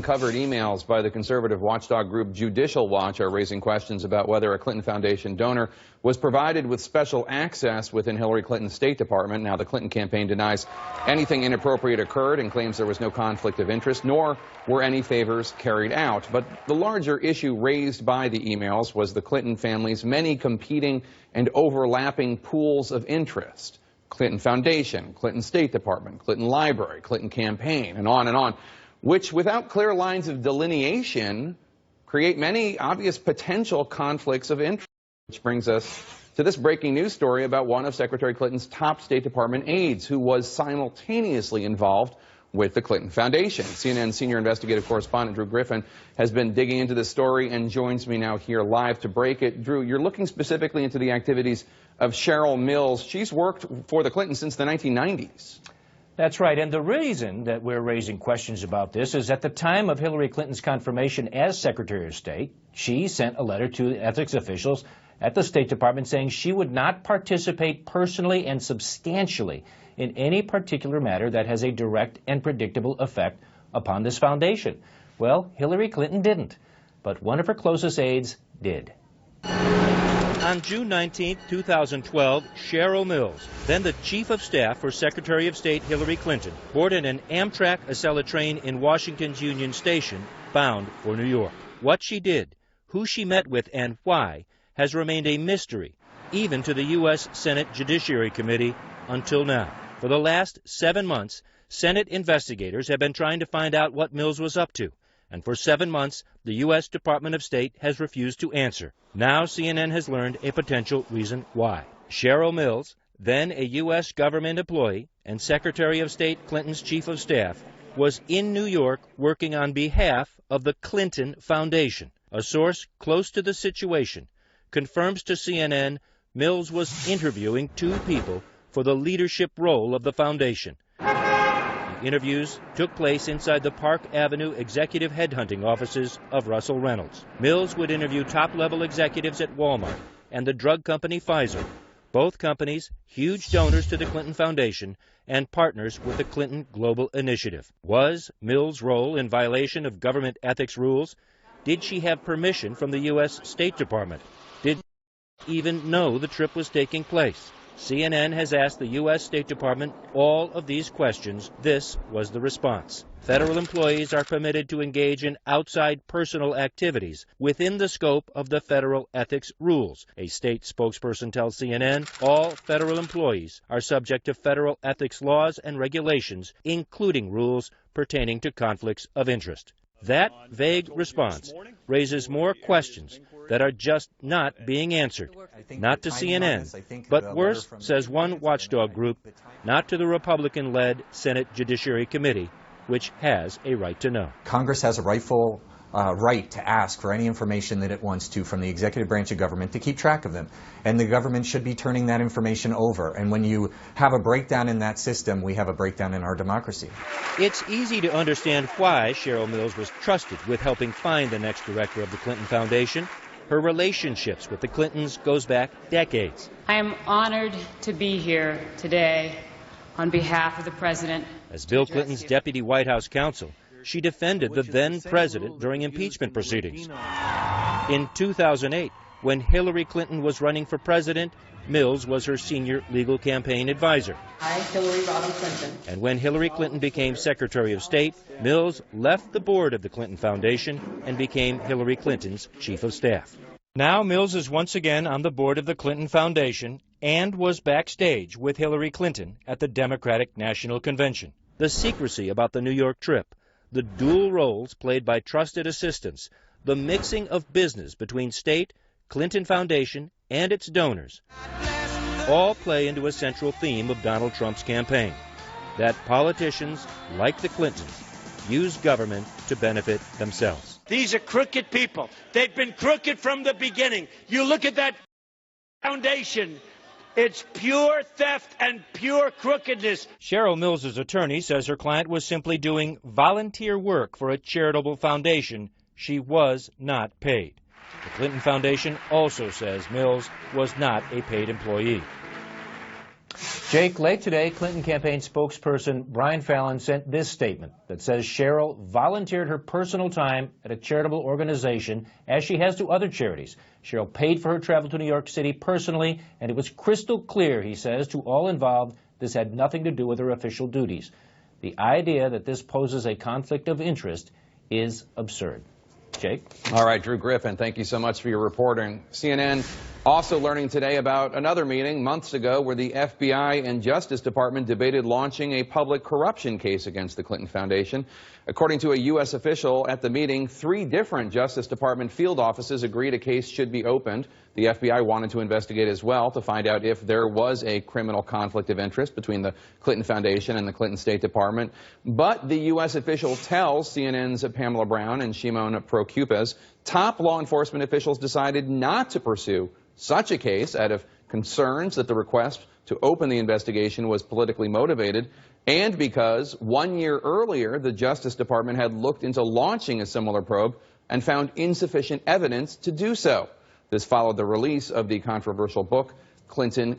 Covered emails by the conservative watchdog group Judicial Watch are raising questions about whether a Clinton Foundation donor was provided with special access within Hillary Clinton's State Department. Now, the Clinton campaign denies anything inappropriate occurred and claims there was no conflict of interest, nor were any favors carried out. But the larger issue raised by the emails was the Clinton family's many competing and overlapping pools of interest. Clinton Foundation, Clinton State Department, Clinton Library, Clinton campaign, and on, which, without clear lines of delineation, create many obvious potential conflicts of interest. Which brings us to this breaking news story about one of Secretary Clinton's top State Department aides who was simultaneously involved with the Clinton Foundation. CNN senior investigative correspondent Drew Griffin has been digging into this story and joins me now here live to break it. Drew, you're looking specifically into the activities of Cheryl Mills. She's worked for the Clintons since the 1990s. That's right, and the reason that we're raising questions about this is at the time of Hillary Clinton's confirmation as Secretary of State, she sent a letter to ethics officials at the State Department saying she would not participate personally and substantially in any particular matter that has a direct and predictable effect upon this foundation. Well, Hillary Clinton didn't, but one of her closest aides did. On June 19, 2012, Cheryl Mills, then the Chief of Staff for Secretary of State Hillary Clinton, boarded an Amtrak Acela train in Washington's Union Station, bound for New York. What she did, who she met with, and why has remained a mystery, even to the U.S. Senate Judiciary Committee until now. For the last 7 months, Senate investigators have been trying to find out what Mills was up to. And for 7 months, the U.S. Department of State has refused to answer. Now CNN has learned a potential reason why. Cheryl Mills, then a U.S. government employee and Secretary of State Clinton's Chief of Staff, was in New York working on behalf of the Clinton Foundation. A source close to the situation confirms to CNN Mills was interviewing 2 people for the leadership role of the foundation. Interviews took place inside the Park Avenue executive headhunting offices of Russell Reynolds. Mills would interview top-level executives at Walmart and the drug company Pfizer, both companies huge donors to the Clinton Foundation and partners with the Clinton Global Initiative. Was Mills' role in violation of government ethics rules? Did she have permission from the U.S. State Department? Did she even know the trip was taking place? CNN has asked the U.S. State Department all of these questions. This was the response. Federal employees are permitted to engage in outside personal activities within the scope of the federal ethics rules. A state spokesperson tells CNN all federal employees are subject to federal ethics laws and regulations, including rules pertaining to conflicts of interest. That vague response raises more questions that are just not being answered. Not to CNN, but worse, says one watchdog group, not to the Republican-led Senate Judiciary Committee, which has a right to know. Congress has a rightful right to ask for any information that it wants to from the executive branch of government to keep track of them. And the government should be turning that information over. And when you have a breakdown in that system, we have a breakdown in our democracy. It's easy to understand why Cheryl Mills was trusted with helping find the next director of the Clinton Foundation. Her relationships with the Clintons goes back decades. I am honored to be here today on behalf of the President. As Bill Clinton's deputy White House counsel, she defended the then president during impeachment proceedings. In 2008, when Hillary Clinton was running for president, Mills was her senior legal campaign advisor. I, Hillary Rodham Clinton. And when Hillary Clinton became Secretary of State, Mills left the board of the Clinton Foundation and became Hillary Clinton's Chief of Staff. Now Mills is once again on the board of the Clinton Foundation and was backstage with Hillary Clinton at the Democratic National Convention. The secrecy about the New York trip, the dual roles played by trusted assistants, the mixing of business between state, Clinton Foundation, and its donors, all play into a central theme of Donald Trump's campaign, that politicians, like the Clintons, use government to benefit themselves. These are crooked people. They've been crooked from the beginning. You look at that foundation. It's pure theft and pure crookedness. Cheryl Mills' attorney says her client was simply doing volunteer work for a charitable foundation. She was not paid. The Clinton Foundation also says Mills was not a paid employee. Jake, late today, Clinton campaign spokesperson Brian Fallon sent this statement that says Cheryl volunteered her personal time at a charitable organization, as she has to other charities. Cheryl paid for her travel to New York City personally, and it was crystal clear, he says, to all involved this had nothing to do with her official duties. The idea that this poses a conflict of interest is absurd. Jake? All right, Drew Griffin, thank you so much for your reporting. CNN also learning today about another meeting months ago where the FBI and Justice Department debated launching a public corruption case against the Clinton Foundation. According to a U.S. official at the meeting, 3 different Justice Department field offices agreed a case should be opened. The FBI wanted to investigate as well to find out if there was a criminal conflict of interest between the Clinton Foundation and the Clinton State Department. But the U.S. official tells CNN's Pamela Brown and Shimon Prokupes top law enforcement officials decided not to pursue such a case out of concerns that the request to open the investigation was politically motivated, and because 1 year earlier the Justice Department had looked into launching a similar probe and found insufficient evidence to do so. This followed the release of the controversial book, Clinton